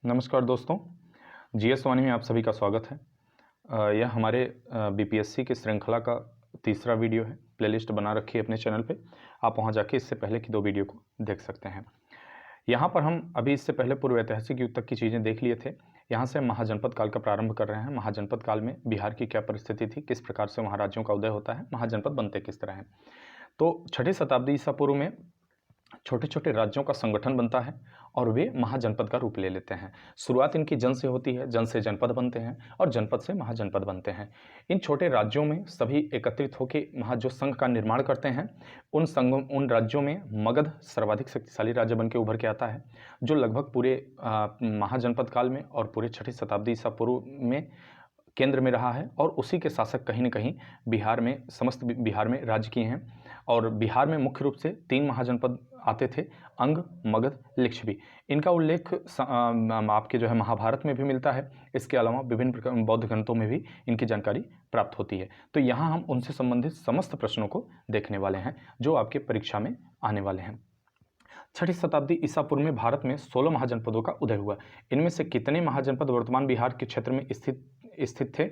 नमस्कार दोस्तों, जीएस वाणी में आप सभी का स्वागत है। यह हमारे बीपीएससी की श्रृंखला का तीसरा वीडियो है। प्लेलिस्ट बना रखी है अपने चैनल पे, आप वहां जाके इससे पहले की 2 वीडियो को देख सकते हैं। यहाँ पर हम अभी इससे पहले पूर्व ऐतिहासिक युग तक की चीज़ें देख लिए थे। यहाँ से महाजनपद काल का प्रारंभ कर रहे हैं। महाजनपद काल में बिहार की क्या परिस्थिति थी, किस प्रकार से वहाँ राज्यों का उदय होता है, महाजनपद बनते किस तरह हैं। तो 6ठी शताब्दी ईसा पूर्व में छोटे छोटे राज्यों का संगठन बनता है और वे महाजनपद का रूप ले लेते हैं। शुरुआत इनकी जन से होती है, जन से जनपद बनते हैं और जनपद से महाजनपद बनते हैं। इन छोटे राज्यों में सभी एकत्रित होकर जो संघ का निर्माण करते हैं, उन राज्यों में मगध सर्वाधिक शक्तिशाली राज्य बन के उभर के आता है, जो लगभग पूरे महाजनपद काल में और पूरे 6ठी शताब्दी ईसा पूर्व में केंद्र में रहा है और उसी के शासक कहीं न कहीं बिहार में, समस्त बिहार में राज्य किए हैं। और बिहार में मुख्य रूप से 3 महाजनपद आते थे, अंग, मगध, लिच्छवी। इनका उल्लेख आपके जो है महाभारत में भी मिलता है। इसके अलावा विभिन्न प्रकार बौद्ध ग्रंथों में भी इनकी जानकारी प्राप्त होती है। तो यहाँ हम उनसे संबंधित समस्त प्रश्नों को देखने वाले हैं जो आपके परीक्षा में आने वाले हैं। 6ठी शताब्दी ईसा पूर्व में भारत में 16 महाजनपदों का उदय हुआ। इनमें से कितने महाजनपद वर्तमान बिहार के क्षेत्र में स्थित थे?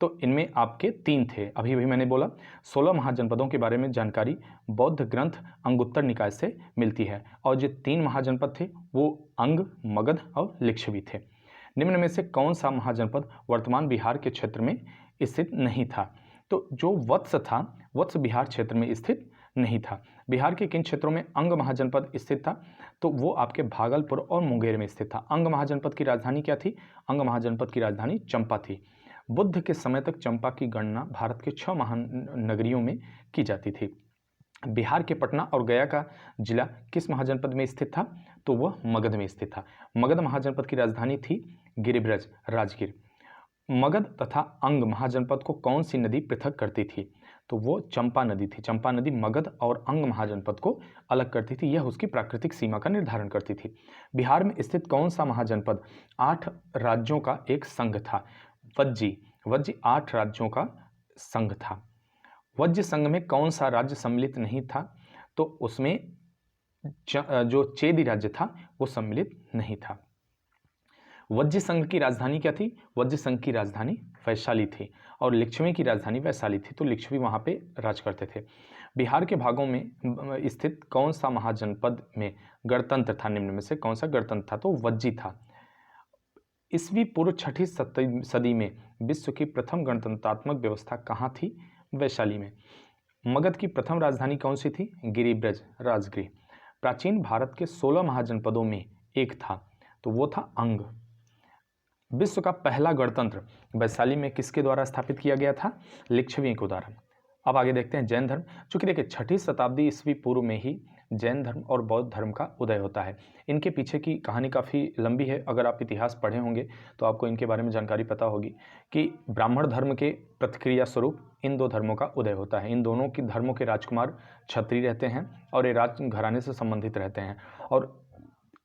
तो इनमें आपके 3 थे। अभी भी मैंने बोला 16 महाजनपदों के बारे में जानकारी बौद्ध ग्रंथ अंगुत्तर निकाय से मिलती है और जो 3 महाजनपद थे वो अंग, मगध और लिच्छवी थे। निम्न में से कौन सा महाजनपद वर्तमान बिहार के क्षेत्र में स्थित नहीं था? तो जो वत्स था, वत्स बिहार क्षेत्र में स्थित नहीं था। बिहार के किन क्षेत्रों में अंग महाजनपद स्थित था? तो वो आपके भागलपुर और मुंगेर में स्थित था। अंग महाजनपद की राजधानी क्या थी? अंग महाजनपद की राजधानी चंपा थी। बुद्ध के समय तक चंपा की गणना भारत के 6 महानगरियों में की जाती थी। बिहार के पटना और गया का जिला किस महाजनपद में स्थित था? तो वह मगध में स्थित था। मगध महाजनपद की राजधानी थी गिरिब्रज, राजगीर। मगध तथा अंग महाजनपद को कौन सी नदी पृथक करती थी? तो वो चंपा नदी थी। चंपा नदी मगध और अंग महाजनपद को अलग करती थी, यह उसकी प्राकृतिक सीमा का निर्धारण करती थी। बिहार में स्थित कौन सा महाजनपद 8 राज्यों का एक संघ था? वज्जी 8 राज्यों का संघ था। वज्ज संघ में कौन सा राज्य सम्मिलित नहीं था? तो उसमें जो चेदी राज्य था वो सम्मिलित नहीं था। वज्ज संघ की राजधानी क्या थी? वज्ज संघ की राजधानी वैशाली थी और लिच्छवी की राजधानी वैशाली थी, तो लिच्छवी वहां पे राज करते थे। बिहार के भागों में स्थित कौन सा महाजनपद में गणतंत्र था? निम्न में से कौन सा गणतंत्र था? तो वज्जी था। ईस्वी पूर्व 6ठी सदी में विश्व की प्रथम गणतंत्रात्मक व्यवस्था कहाँ थी? वैशाली में। मगध की प्रथम राजधानी कौन सी थी? गिरिब्रज, राजगृह। प्राचीन भारत के 16 महाजनपदों में एक था, तो वो था अंग। विश्व का पहला गणतंत्र वैशाली में किसके द्वारा स्थापित किया गया था? लिच्छवियों के द्वारा। अब आगे देखते हैं जैन धर्म। चूंकि देखिए 6ठी शताब्दी ईस्वी पूर्व में ही जैन धर्म और बौद्ध धर्म का उदय होता है। इनके पीछे की कहानी काफ़ी लंबी है। अगर आप इतिहास पढ़े होंगे तो आपको इनके बारे में जानकारी पता होगी कि ब्राह्मण धर्म के प्रतिक्रिया स्वरूप इन 2 धर्मों का उदय होता है। इन दोनों की धर्मों के राजकुमार क्षत्रिय रहते हैं और ये राज घराने से संबंधित रहते हैं और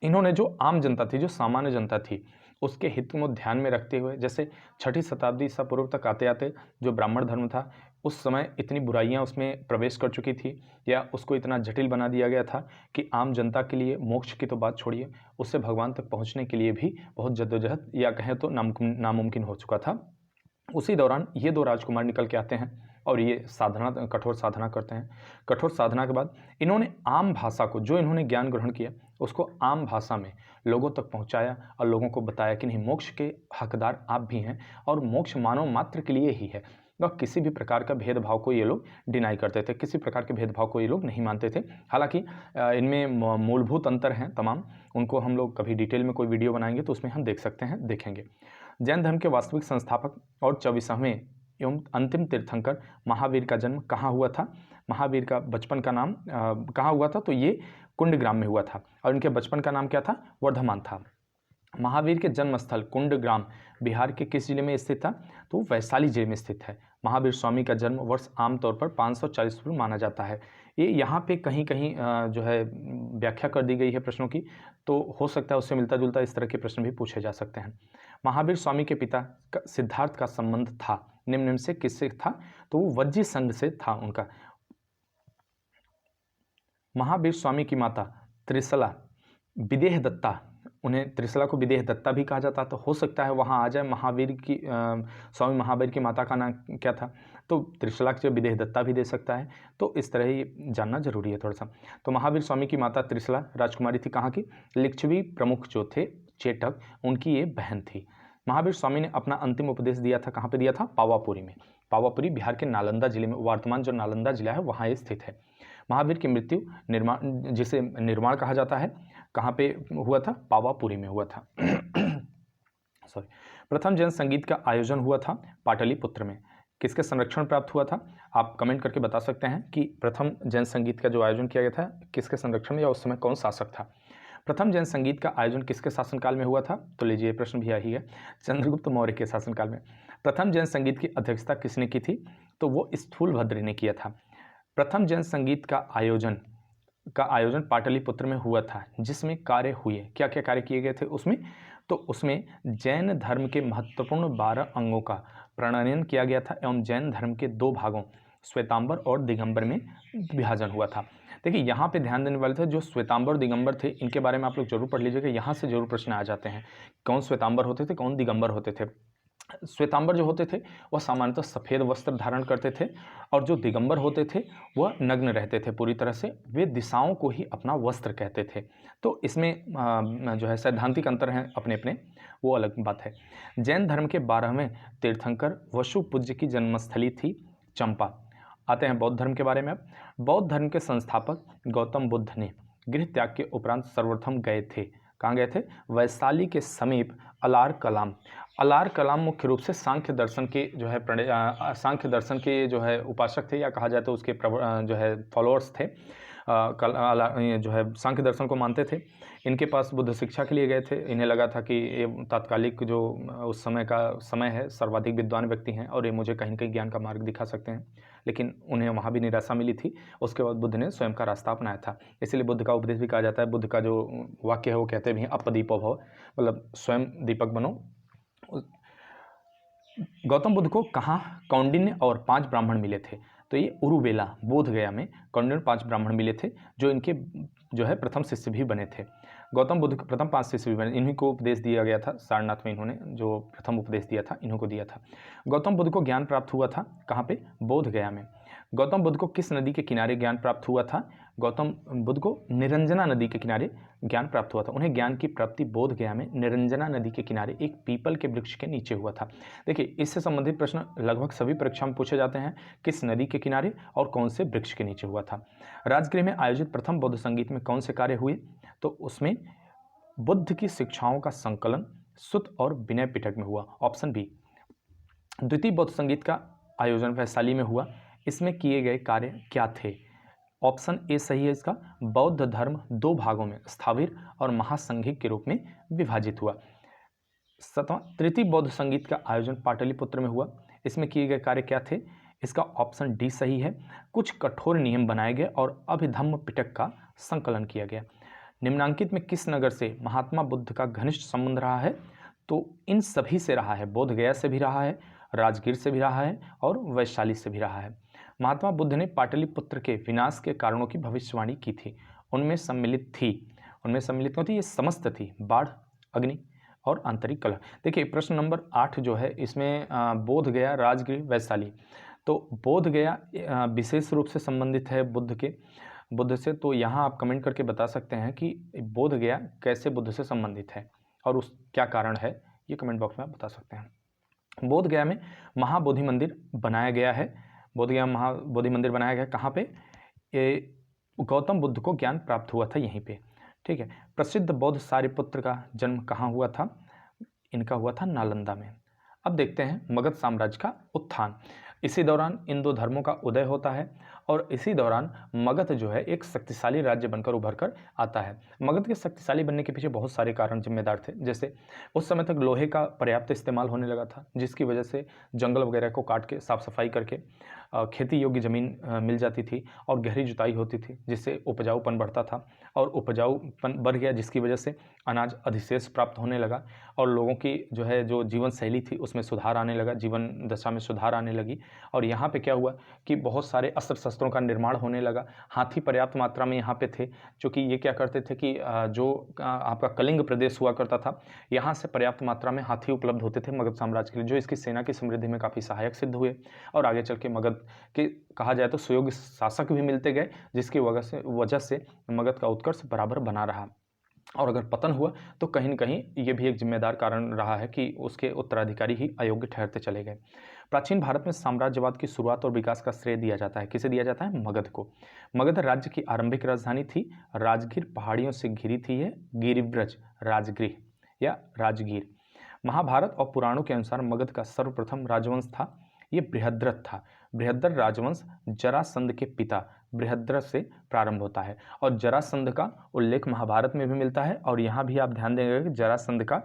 इन्होंने जो आम जनता थी, जो सामान्य जनता थी, उसके हित को ध्यान में रखते हुए, जैसे 6ठी शताब्दी ईसा पूर्व तक आते आते जो ब्राह्मण धर्म था उस समय इतनी बुराइयां उसमें प्रवेश कर चुकी थी या उसको इतना जटिल बना दिया गया था कि आम जनता के लिए मोक्ष की तो बात छोड़िए, उससे भगवान तक पहुंचने के लिए भी बहुत जद्दोजहद या कहें तो नामुमकिन हो चुका था। उसी दौरान ये 2 राजकुमार निकल के आते हैं और ये कठोर साधना करते हैं। कठोर साधना के बाद इन्होंने आम भाषा को, जो इन्होंने ज्ञान ग्रहण किया उसको आम भाषा में लोगों तक पहुंचाया और लोगों को बताया कि नहीं, मोक्ष के हकदार आप भी हैं और मोक्ष मानव मात्र के लिए ही है। वह किसी भी प्रकार का भेदभाव को ये लोग डिनाई करते थे, किसी प्रकार के भेदभाव को ये लोग नहीं मानते थे। हालांकि इनमें मूलभूत अंतर हैं तमाम, उनको हम लोग कभी डिटेल में कोई वीडियो बनाएंगे तो उसमें हम देख सकते हैं, देखेंगे। जैन धर्म के वास्तविक संस्थापक और 24वें एवं अंतिम तीर्थंकर महावीर का जन्म कहाँ हुआ था? महावीर का बचपन का नाम कहाँ हुआ था? तो ये कुंडग्राम में हुआ था और इनके बचपन का नाम क्या था? वर्धमान था। महावीर के जन्म स्थल कुंडग्राम बिहार के किस जिले में स्थित था? तो वैशाली जिले में स्थित है। महावीर स्वामी का जन्म वर्ष आमतौर पर 540 पूर्व माना जाता है। ये यहाँ पे कहीं कहीं जो है व्याख्या कर दी गई है प्रश्नों की, तो हो सकता है उससे मिलता जुलता इस तरह के प्रश्न भी पूछे जा सकते हैं। महावीर स्वामी के पिता सिद्धार्थ का संबंध था निम्न में से किससे था? तो वो वज्जी संघ से था उनका। महावीर स्वामी की माता त्रिशला विदेह दत्ता उन्हें त्रिशला को विदेह दत्ता भी कहा जाता, तो हो सकता है वहाँ आ जाए महावीर की स्वामी महावीर की माता का नाम क्या था, तो त्रिशला की विदेह दत्ता भी दे सकता है। तो इस तरह ही जानना जरूरी है थोड़ा सा। तो महावीर स्वामी की माता त्रिशला राजकुमारी थी, कहाँ की, लिच्छवी प्रमुख जो थे चेटक, उनकी ये बहन थी। महावीर स्वामी ने अपना अंतिम उपदेश दिया था, कहाँ पे दिया था, पावापुरी में। पावापुरी बिहार के नालंदा जिले में, वर्तमान जो नालंदा जिला है वहाँ ये स्थित है। महावीर की मृत्यु निर्माण, जिसे निर्माण कहा जाता है, कहाँ पे हुआ था, पावापुरी में हुआ था। सॉरी। प्रथम जन संगीत का आयोजन हुआ था पाटलिपुत्र में। किसके संरक्षण प्राप्त हुआ था, आप कमेंट करके बता सकते हैं कि प्रथम जन संगीत का जो आयोजन किया गया था किसके संरक्षण में, या उस समय कौन शासक था। प्रथम जन संगीत का आयोजन किसके शासनकाल में हुआ था, तो लीजिए प्रश्न भी यही है, चंद्रगुप्त मौर्य के शासनकाल में। प्रथम जन संगीत की अध्यक्षता किसने की थी, तो वो स्थूलभद्र ने किया था। प्रथम जन संगीत का आयोजन पाटलिपुत्र में हुआ था, जिसमें कार्य हुए, क्या क्या कार्य किए गए थे उसमें, तो उसमें जैन धर्म के महत्वपूर्ण 12 अंगों का प्रणयन किया गया था एवं जैन धर्म के 2 भागों श्वेतांबर और दिगंबर में विभाजन हुआ था। देखिए यहाँ पे ध्यान देने वाले थे, जो श्वेतांबर और दिगंबर थे इनके बारे में आप लोग जरूर पढ़ लीजिएगा, यहाँ से जरूर प्रश्न आ जाते हैं, कौन श्वेतांबर होते थे, कौन दिगंबर होते थे। श्वेतांबर जो होते थे वह सामान्यतः सफ़ेद वस्त्र धारण करते थे, और जो दिगंबर होते थे वह नग्न रहते थे पूरी तरह से, वे दिशाओं को ही अपना वस्त्र कहते थे। तो इसमें जो है सैद्धांतिक अंतर हैं अपने अपने, वो अलग बात है। जैन धर्म के 12वें तीर्थंकर वसु पूज्य की जन्मस्थली थी चंपा। आते हैं बौद्ध धर्म के बारे में। अब बौद्ध धर्म के संस्थापक गौतम बुद्ध ने गृह त्याग के उपरांत सर्वप्रथम गए थे, कहाँ गए थे, वैशाली के समीप अलार कलाम। अलार कलाम मुख्य रूप से सांख्य दर्शन के जो है सांख्य दर्शन के जो है उपासक थे, या कहा जाए तो उसके जो है फॉलोअर्स थे, जो है सांख्य दर्शन को मानते थे। इनके पास बुद्ध शिक्षा के लिए गए थे, इन्हें लगा था कि ये तात्कालिक जो उस समय का समय है, सर्वाधिक विद्वान व्यक्ति हैं और ये मुझे कहीं न कहीं ज्ञान का मार्ग दिखा सकते हैं, लेकिन उन्हें वहाँ भी निराशा मिली थी। उसके बाद बुद्ध ने स्वयं का रास्ता अपनाया था, इसलिए बुद्ध का उपदेश भी कहा जाता है, बुद्ध का जो वाक्य है वो कहते भी हैं अपदीपो भव, मतलब स्वयं दीपक बनो। गौतम बुद्ध को कहाँ कौंडिन्य और 5 ब्राह्मण मिले थे, तो ये उरुवेला बोध गया में कौंडिन्य 5 ब्राह्मण मिले थे, जो इनके जो है प्रथम शिष्य भी बने थे। गौतम बुद्ध के प्रथम 5 शिष्य भी बने, इन्हीं को उपदेश दिया गया था सारनाथ में, इन्होंने जो प्रथम उपदेश दिया था इन्हों को दिया था। गौतम बुद्ध को ज्ञान प्राप्त हुआ था कहाँ पे, बोध गया में। गौतम बुद्ध को किस नदी के किनारे ज्ञान प्राप्त हुआ था, गौतम बुद्ध को निरंजना नदी के किनारे ज्ञान प्राप्त हुआ था। उन्हें ज्ञान की प्राप्ति बोध गया में निरंजना नदी के किनारे एक पीपल के वृक्ष के नीचे हुआ था। देखिए इससे संबंधित प्रश्न लगभग सभी परीक्षा में पूछे जाते हैं, किस नदी के किनारे और कौन से वृक्ष के नीचे हुआ था। राजगृह में आयोजित प्रथम बौद्ध संगीत में कौन से कार्य हुए, तो उसमें बुद्ध की शिक्षाओं का संकलन सुत और विनय पिटक में हुआ, ऑप्शन बी। द्वितीय बौद्ध संगीत का आयोजन वैशाली में हुआ, इसमें किए गए कार्य क्या थे, ऑप्शन ए सही है इसका। बौद्ध धर्म 2 भागों में स्थाविर और महासंघिक के रूप में विभाजित हुआ। 7वां तृतीय बौद्ध संगीत का आयोजन पाटलिपुत्र में हुआ, इसमें किए गए कार्य क्या थे, इसका ऑप्शन डी सही है। कुछ कठोर नियम बनाए गए और अभिधम्म पिटक का संकलन किया गया। निम्नांकित में किस नगर से महात्मा बुद्ध का घनिष्ठ संबंध रहा है, तो इन सभी से रहा है, बोध गया से भी रहा है, राजगीर से भी रहा है और वैशाली से भी रहा है। महात्मा बुद्ध ने पाटलिपुत्र के विनाश के कारणों की भविष्यवाणी की थी, उनमें सम्मिलित कौन थी, ये समस्त थी, बाढ़, अग्नि और आंतरिक कलह। देखिए प्रश्न नंबर 8 जो है इसमें बोध गया, राजगीर, वैशाली, तो बोध गया विशेष रूप से संबंधित है बुद्ध से, तो यहाँ आप कमेंट करके बता सकते हैं कि बोध गया कैसे बुद्ध से संबंधित है और उस क्या कारण है, ये कमेंट बॉक्स में आप बता सकते हैं। बोध गया में महाबोधि मंदिर बनाया गया है, बोध गया महाबोधि मंदिर बनाया गया कहाँ पे, गौतम बुद्ध को ज्ञान प्राप्त हुआ था यहीं पे, ठीक है। प्रसिद्ध बौद्ध सारिपुत्र का जन्म कहाँ हुआ था, इनका हुआ था नालंदा में। अब देखते हैं मगध साम्राज्य का उत्थान। इसी दौरान इन 2 धर्मों का उदय होता है और इसी दौरान मगध जो है एक शक्तिशाली राज्य बनकर उभर कर आता है। मगध के शक्तिशाली बनने के पीछे बहुत सारे कारण जिम्मेदार थे, जैसे उस समय तक लोहे का पर्याप्त इस्तेमाल होने लगा था, जिसकी वजह से जंगल वगैरह को काट के साफ सफाई करके खेती योग्य ज़मीन मिल जाती थी और गहरी जुताई होती थी, जिससे उपजाऊपन बढ़ता था और उपजाऊपन बढ़ गया, जिसकी वजह से अनाज अधिशेष प्राप्त होने लगा और लोगों की जो जीवन शैली थी उसमें सुधार आने लगा, जीवन दशा में सुधार आने लगी। और यहाँ पे क्या हुआ कि बहुत सारे अस्त्र शस्त्रों का निर्माण होने लगा। हाथी पर्याप्त मात्रा में यहाँ पे थे, क्योंकि ये क्या करते थे कि जो आपका कलिंग प्रदेश हुआ करता था, यहाँ से पर्याप्त मात्रा में हाथी उपलब्ध होते थे मगध साम्राज्य के लिए, जो इसकी सेना की समृद्धि में काफ़ी सहायक सिद्ध हुए। और आगे चल के मगध के कहा जाए तो सुयोग्य शासक भी मिलते गए, जिसकी वजह से मगध का उत्कर्ष बराबर बना रहा। और अगर पतन हुआ तो कहीं न कहीं ये भी एक जिम्मेदार कारण रहा है कि उसके उत्तराधिकारी ही अयोग्य ठहरते चले गए। प्राचीन भारत में साम्राज्यवाद की शुरुआत और विकास का श्रेय दिया जाता है, किसे दिया जाता है? मगध को। मगध राज्य की आरंभिक राजधानी थी। राजगीर पहाड़ियों से घिरी थी, यह गिरिव्रज राजगृह या राजगीर। महाभारत और पुराणों के अनुसार मगध का सर्वप्रथम राजवंश था, ये बृहद्रथ था। बृहद्रथ राजवंश जरासंध के पिता बृहद्रथ से प्रारंभ होता है, और जरासंध का उल्लेख महाभारत में भी मिलता है। और यहाँ भी आप ध्यान देंगे कि जरासंध का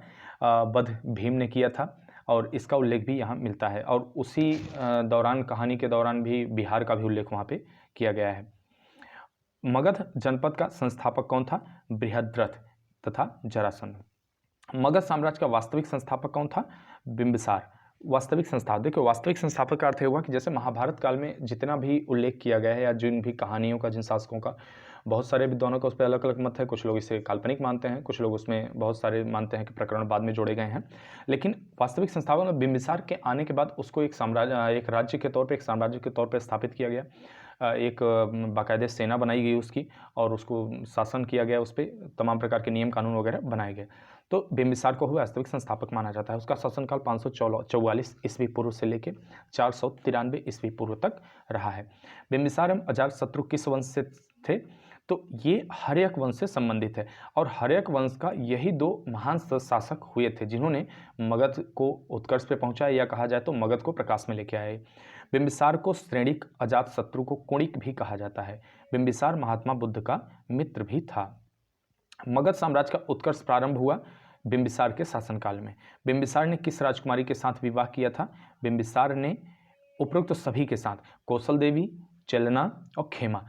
वध भीम ने किया था, और इसका उल्लेख भी यहाँ मिलता है। और उसी दौरान, कहानी के दौरान भी बिहार का भी उल्लेख वहाँ पे किया गया है। मगध जनपद का संस्थापक कौन था? बृहद्रथ तथा जरासंध। मगध साम्राज्य का वास्तविक संस्थापक कौन था? बिंबिसार। वास्तविक संस्थापक, देखो वास्तविक संस्थापक का अर्थ हुआ कि जैसे महाभारत काल में जितना भी उल्लेख किया गया है, या जिन भी कहानियों का, जिन शासकों का, बहुत सारे विद्वानों का उस पर अलग अलग मत है। कुछ लोग इसे काल्पनिक मानते हैं, कुछ लोग उसमें बहुत सारे मानते हैं कि प्रकरण बाद में जोड़े गए हैं। लेकिन वास्तविक संस्थापक में बिंबिसार के आने के बाद उसको एक राज्य के तौर पर, एक साम्राज्य के तौर पर स्थापित किया गया। एक बाकायदे सेना बनाई गई उसकी, और उसको शासन किया गया, उस पर तमाम प्रकार के नियम कानून वगैरह बनाए गए। तो बिंबिसार को वास्तविक संस्थापक माना जाता है। उसका शासनकाल 544 ईस्वी पूर्व से लेकर 493 ईस्वी पूर्व तक रहा है। बिंबिसार एवं अजातशत्रु किस वंश से थे? तो ये हर्यक वंश से संबंधित है, और हर्यक वंश का यही दो महान शासक हुए थे जिन्होंने मगध को उत्कर्ष पे पहुंचाया, या कहा जाए तो मगध को प्रकाश में लेके आए। बिंबिसार को श्रेणिक, अजातशत्रु को कुणिक भी कहा जाता है। बिंबिसार महात्मा बुद्ध का मित्र भी था। मगध साम्राज्य का उत्कर्ष प्रारंभ हुआ बिंबिसार के शासनकाल में। बिंबिसार ने किस राजकुमारी के साथ विवाह किया था? बिंबिसार ने उपरोक्त सभी के साथ, कौशल देवी, चलना और खेमा,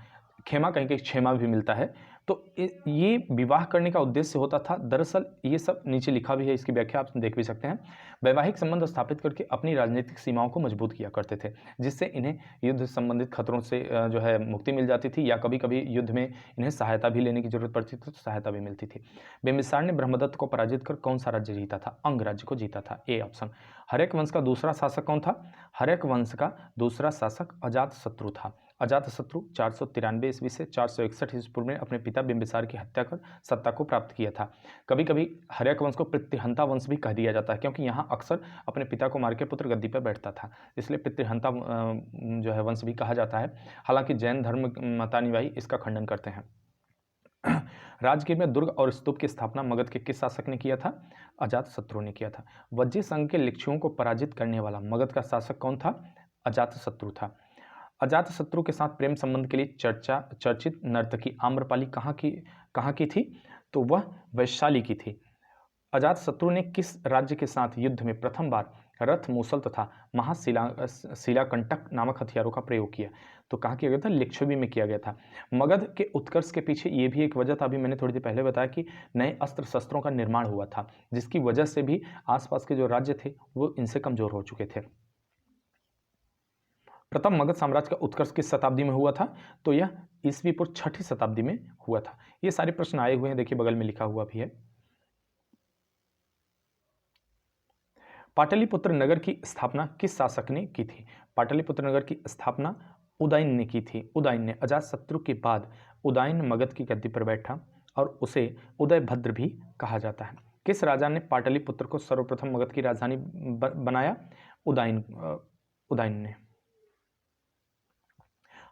खेमा कहीं कहीं क्षेमा भी मिलता है। तो ये विवाह करने का उद्देश्य होता था, दरअसल ये सब नीचे लिखा भी है, इसकी व्याख्या आप देख भी सकते हैं। वैवाहिक संबंध स्थापित करके अपनी राजनीतिक सीमाओं को मजबूत किया करते थे, जिससे इन्हें युद्ध संबंधित खतरों से जो है मुक्ति मिल जाती थी, या कभी कभी युद्ध में इन्हें सहायता भी लेने की जरूरत पड़ती थी तो सहायता भी मिलती थी। बिंबिसार ने ब्रह्मदत्त को पराजित कर कौन सा राज्य जीता था? अंग राज्य को जीता था, ए ऑप्शन। हर्यक वंश का दूसरा शासक कौन था? हर्यक वंश का दूसरा शासक अजातशत्रु था। अजातशत्रु 493 ईस्वी से 461 ईस्वी पूर्व में अपने पिता बिंबिसार की हत्या कर सत्ता को प्राप्त किया था। कभी कभी हर्यक वंश को पितृहंता वंश भी कह दिया जाता है, क्योंकि यहाँ अक्सर अपने पिता को मार के पुत्र गद्दी पर बैठता था, इसलिए पितृहंता जो है वंश भी कहा जाता है। हालांकि जैन धर्म मतानुयायी इसका खंडन करते हैं। राजगीर में दुर्ग और स्तूप की स्थापना मगध के किस शासक ने किया था? अजातशत्रु ने किया था। वज्जी संघ के लिच्छुओं को पराजित करने वाला मगध का शासक कौन था? अजातशत्रु था। अजातशत्रु के साथ प्रेम संबंध के लिए चर्चित नर्तकी आम्रपाली कहाँ की थी? तो वह वैशाली की थी। अजातशत्रु ने किस राज्य के साथ युद्ध में प्रथम बार रथ, मूसल तथा शिलाकंटक नामक हथियारों का प्रयोग किया? तो कहाँ किया गया था? लिच्छवी में किया गया था। मगध के उत्कर्ष के पीछे ये भी एक वजह था, अभी मैंने थोड़ी देर पहले बताया कि नए अस्त्र शस्त्रों का निर्माण हुआ था, जिसकी वजह से भी आसपास के जो राज्य थे वो इनसे कमजोर हो चुके थे। प्रथम मगध साम्राज्य का उत्कर्ष किस शताब्दी में हुआ था? तो यह ईस्वी पूर्व 6ठी शताब्दी में हुआ था। ये सारे प्रश्न आए हुए हैं, देखिए बगल में लिखा हुआ भी है। पाटलिपुत्र नगर की स्थापना किस शासक ने की थी? पाटलिपुत्र नगर की स्थापना उदयन ने की थी। उदयन ने, अजातशत्रु के बाद उदयन मगध की गद्दी पर बैठा, और उसे उदयभद्र भी कहा जाता है। किस राजा ने पाटलिपुत्र को सर्वप्रथम मगध की राजधानी बनाया? उदयन ने।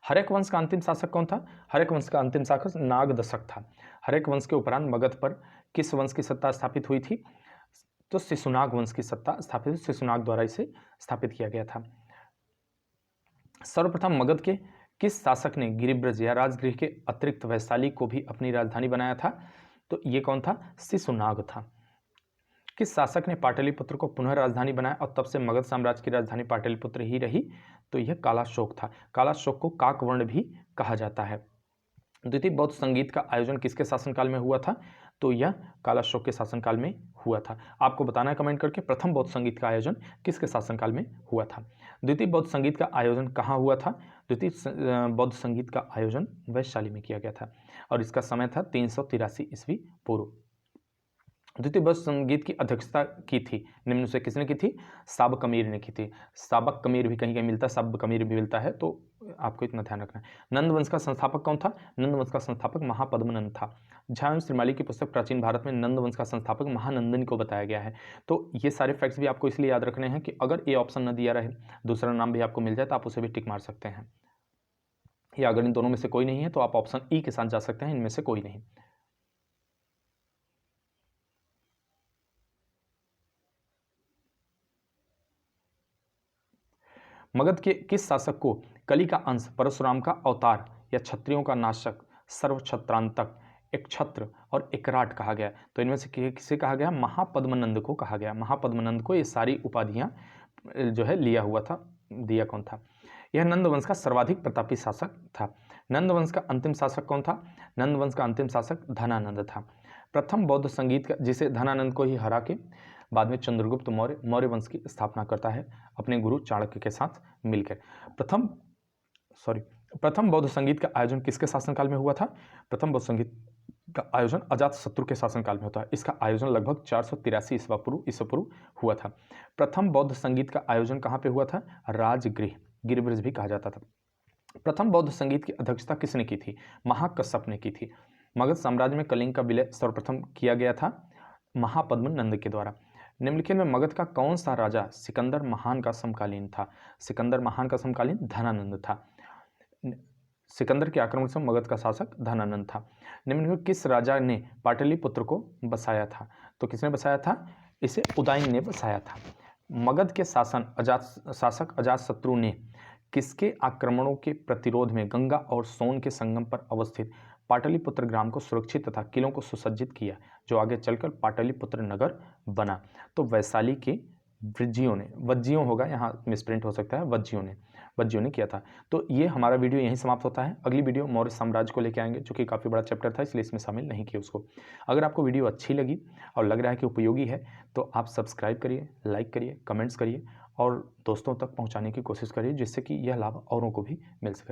हर्यक वंश का अंतिम शासक कौन था? हर्यक वंश का अंतिम शासक नागदशक था। हर्यक वंश के उपरांत मगध पर किस वंश की सत्ता स्थापित हुई थी? तो शिशुनाग वंश की सत्ता स्थापित हुई, शिशुनाग द्वारा इसे स्थापित किया गया था। सर्वप्रथम मगध के किस शासक ने गिरिब्रज या राजगृह के अतिरिक्त वैशाली को भी अपनी राजधानी बनाया था? तो ये कौन था? शिशुनाग था। किस शासक ने पाटलिपुत्र को पुनः राजधानी बनाया और तब से मगध साम्राज्य की राजधानी पाटलिपुत्र ही रही? तो यह कालाशोक था। कालाशोक को काकवर्ण भी कहा जाता है। द्वितीय बौद्ध संगीत का आयोजन किसके शासनकाल में हुआ था? तो यह काला अशोक के शासनकाल में हुआ था। आपको बताना है कमेंट करके प्रथम बौद्ध संगीत का आयोजन किसके शासनकाल में हुआ था। द्वितीय बौद्ध संगीत का आयोजन कहाँ हुआ था? द्वितीय बौद्ध संगीत का आयोजन वैशाली में किया गया था और इसका समय था 383 ईस्वी पूर्व। द्वितीय बौद्ध संगीत की अध्यक्षता की थी निम्न से किसने की थी? साबक कमीर ने की थी। साबक कमीर भी कहीं कहीं मिलता है, साबक कमीर भी मिलता है, तो आपको इतना ध्यान रखना है। नंद वंश का संस्थापक कौन था? नंद वंश का संस्थापक महापद्मनंद था। झा एवं श्रीमाली की पुस्तक प्राचीन भारत में नंद वंश का संस्थापक महानंदन को बताया गया है। तो ये सारे फैक्ट्स भी आपको इसलिए याद रखने हैं कि अगर ए ऑप्शन न दिया रहे, दूसरा नाम भी आपको मिल जाए तो आप उसे भी टिक मार सकते हैं, या अगर इन दोनों में से कोई नहीं है तो आप ऑप्शन ई के साथ जा सकते हैं, इनमें से कोई नहीं। मगध के किस शासक को कली का अंश, परशुराम का अवतार या क्षत्रियों का नाशक, सर्वक्षत्रांतक, एक छत्र और एकराट कहा गया? तो इनमें से किसे कहा गया? महापद्मनंद को कहा गया। महापद्मनंद को ये सारी उपाधियां जो है लिया हुआ था। दिया कौन था? यह नंद वंश का सर्वाधिक प्रतापी शासक था। नंद वंश का अंतिम शासक कौन था? नंद वंश का अंतिम शासक धनानंद था। प्रथम बौद्ध संगीत का, जिसे धनानंद को ही हरा के बाद में चंद्रगुप्त मौर्य वंश की स्थापना करता है अपने गुरु चाणक्य के साथ मिलकर। प्रथम बौद्ध संगीत का आयोजन किसके शासनकाल में हुआ था? प्रथम बौद्ध संगीत का आयोजन अजातशत्रु के शासनकाल में होता है। इसका आयोजन लगभग 483 ईस्वी पूर्व हुआ था। प्रथम बौद्ध संगीत का आयोजन कहाँ पे हुआ था? राजगृह, गिरिब्रज भी कहा जाता था। प्रथम बौद्ध संगीत की अध्यक्षता किसने की थी? महाकश्यप ने की थी। मगध साम्राज्य में कलिंग का विलय सर्वप्रथम किया गया था महापद्मनंद के द्वारा। निम्नलिखित में मगध का कौन सा राजा सिकंदर महान का समकालीन था? सिकंदर महान का समकालीन धनानंद था। सिकंदर के आक्रमण से मगध का शासक धनानंद था। निम्न में किस राजा ने पाटलिपुत्र को बसाया था? तो किसने बसाया था? इसे उदयन ने बसाया था। मगध के शासक अजातशत्रु ने किसके आक्रमणों के प्रतिरोध में गंगा और सोन के संगम पर अवस्थित पाटलिपुत्र ग्राम को सुरक्षित तथा किलों को सुसज्जित किया, जो आगे चलकर पाटलिपुत्र नगर बना? तो वैशाली के वज्जियों होगा, यहाँ मिसप्रिंट हो सकता है, वज्जियों ने किया था। तो ये हमारा वीडियो यहीं समाप्त होता है। अगली वीडियो मौर्य साम्राज्य को लेकर आएंगे, जो कि काफ़ी बड़ा चैप्टर था, इसलिए इसमें शामिल नहीं किया उसको। अगर आपको वीडियो अच्छी लगी और लग रहा है कि उपयोगी है तो आप सब्सक्राइब करिए, लाइक करिए, कमेंट्स करिए और दोस्तों तक पहुँचाने की कोशिश करिए, जिससे कि यह लाभ औरों को भी मिल सके।